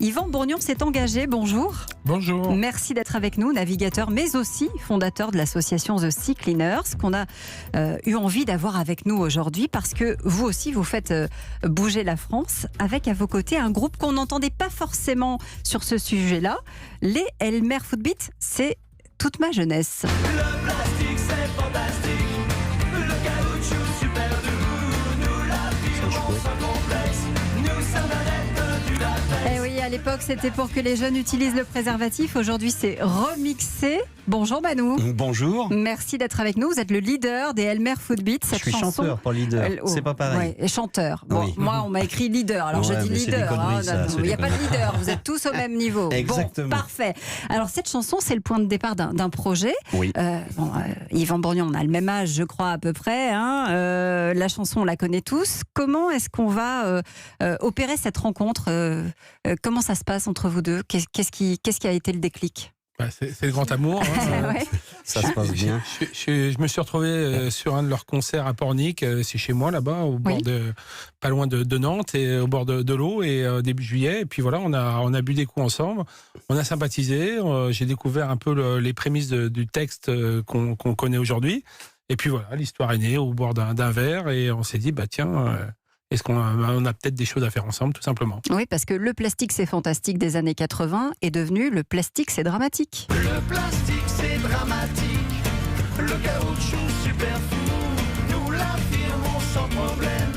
Yvan Bourgnon s'est engagé, bonjour. Bonjour. Merci d'être avec nous, navigateur, mais aussi fondateur de l'association The Sea Cleaners, qu'on a eu envie d'avoir avec nous aujourd'hui, parce que vous aussi, vous faites bouger la France, avec à vos côtés un groupe qu'on n'entendait pas forcément sur ce sujet-là. Les Elmer Footbeats, c'est toute ma jeunesse. Le plastique c'est fantastique, le caoutchouc super doux, nous l'affirmons sans complexe, nous sommes adeptes du latex. Eh oui, à l'époque c'était pour que les jeunes utilisent le préservatif, aujourd'hui c'est remixé. Bonjour Manou. Bonjour. Merci d'être avec nous, vous êtes le leader des Elmer Footbeats. Je suis chanteur, pas leader, c'est pas pareil. Ouais, chanteur. Bon, Oui. moi on m'a écrit leader, alors Ouais, je dis mais c'est des leader. conneries, ça, c'est Il n'y a des pas de leader, vous êtes tous au même niveau. Exactement. Bon, parfait. Alors cette chanson c'est le point de départ d'un projet. Oui. Yvan Bourgnon, on a le même âge je crois à peu près. La chanson on la connaît tous. Comment est-ce qu'on va opérer cette rencontre comment ça se passe entre vous deux? Qu'est-ce qui a été le déclic? C'est le grand amour. Hein. Ouais. Ça se passe bien. Je me suis retrouvé sur un de leurs concerts à Pornic, c'est chez moi là-bas, au bord pas loin de Nantes, et au bord de l'eau, et début juillet. Et puis voilà, on a bu des coups ensemble, on a sympathisé. J'ai découvert un peu les prémices du texte qu'on connaît aujourd'hui. Et puis voilà, l'histoire est née au bord d'un verre, et on s'est dit tiens. Est-ce qu'on a peut-être des choses à faire ensemble, tout simplement? Oui, parce que le plastique c'est fantastique des années 80 est devenu le plastique c'est dramatique. Le plastique c'est dramatique, le caoutchouc super fou, nous l'affirmons sans problème,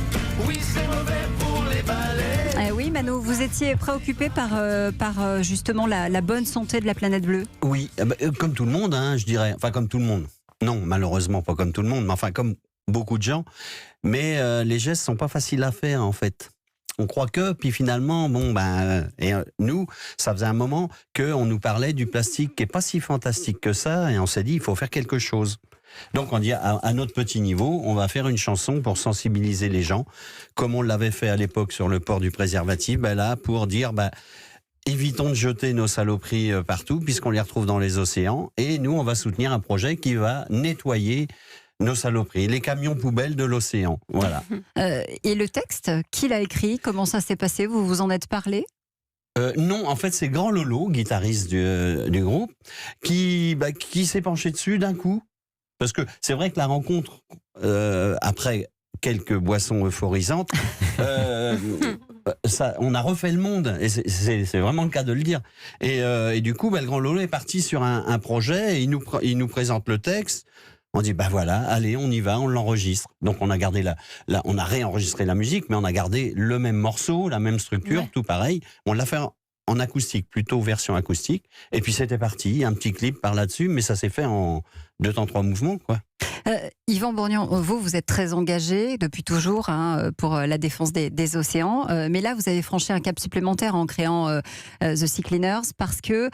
oui c'est mauvais pour les balais. Oui, Mano, vous étiez préoccupé par justement la bonne santé de la planète bleue. Oui, comme tout le monde, je dirais. Enfin, comme tout le monde. Non, malheureusement, pas comme tout le monde, mais enfin, comme beaucoup de gens. Mais les gestes sont pas faciles à faire, en fait. On croit que, puis finalement, nous, ça faisait un moment qu'on nous parlait du plastique qui est pas si fantastique que ça, et on s'est dit, il faut faire quelque chose. Donc on dit à notre petit niveau, on va faire une chanson pour sensibiliser les gens, comme on l'avait fait à l'époque sur le port du préservatif, là, pour dire, évitons de jeter nos saloperies partout, puisqu'on les retrouve dans les océans, et nous, on va soutenir un projet qui va nettoyer nos saloperies, les camions poubelles de l'océan. Voilà. Et le texte, qui l'a écrit? Comment ça s'est passé? Vous vous en êtes parlé? Non, en fait, c'est Grand Lolo, guitariste du groupe, qui s'est penché dessus d'un coup. Parce que c'est vrai que la rencontre, après quelques boissons euphorisantes, on a refait le monde, et c'est vraiment le cas de le dire. Et du coup, le Grand Lolo est parti sur un projet, et il nous présente le texte. On dit voilà, allez, on y va, on l'enregistre. Donc on a gardé on a réenregistré la musique, mais on a gardé le même morceau, la même structure, tout pareil. On l'a fait en acoustique, plutôt version acoustique. Et puis c'était parti, un petit clip par là-dessus, mais ça s'est fait en 2 temps 3 mouvements, quoi. Yvan Bourgnon, vous êtes très engagé depuis toujours pour la défense des océans, mais là vous avez franchi un cap supplémentaire en créant The Sea Cleaners, parce que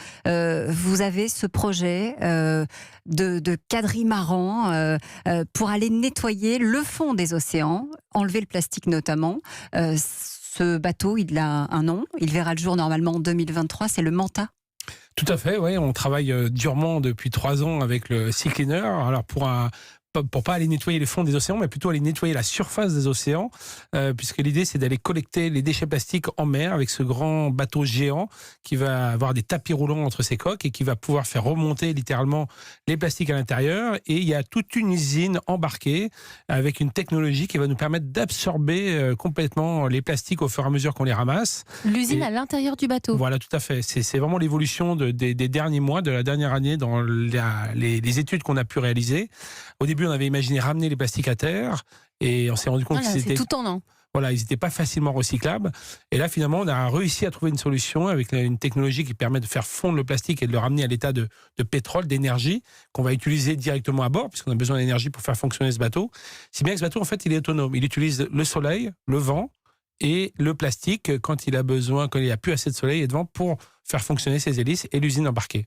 vous avez ce projet de quadrimaran pour aller nettoyer le fond des océans, enlever le plastique notamment. Ce bateau, il a un nom, il verra le jour normalement en 2023, c'est le Manta. Tout à fait, oui. On travaille durement depuis 3 ans avec le Sea Cleaner. Alors pour pas aller nettoyer les fonds des océans, mais plutôt aller nettoyer la surface des océans, puisque l'idée c'est d'aller collecter les déchets plastiques en mer avec ce grand bateau géant qui va avoir des tapis roulants entre ses coques et qui va pouvoir faire remonter littéralement les plastiques à l'intérieur. Et il y a toute une usine embarquée avec une technologie qui va nous permettre d'absorber complètement les plastiques au fur et à mesure qu'on les ramasse. L'usine à l'intérieur du bateau. Voilà, tout à fait. C'est vraiment l'évolution des derniers mois, de la dernière année dans les études qu'on a pu réaliser. Au début, on avait imaginé ramener les plastiques à terre, et on s'est rendu compte c'est tout en un. Voilà, ils n'étaient pas facilement recyclables. Et là, finalement, on a réussi à trouver une solution avec une technologie qui permet de faire fondre le plastique et de le ramener à l'état de pétrole, d'énergie, qu'on va utiliser directement à bord, puisqu'on a besoin d'énergie pour faire fonctionner ce bateau. Si bien que ce bateau, en fait, il est autonome. Il utilise le soleil, le vent et le plastique quand il a besoin, quand il n'y a plus assez de soleil et de vent, pour faire fonctionner ses hélices et l'usine embarquée.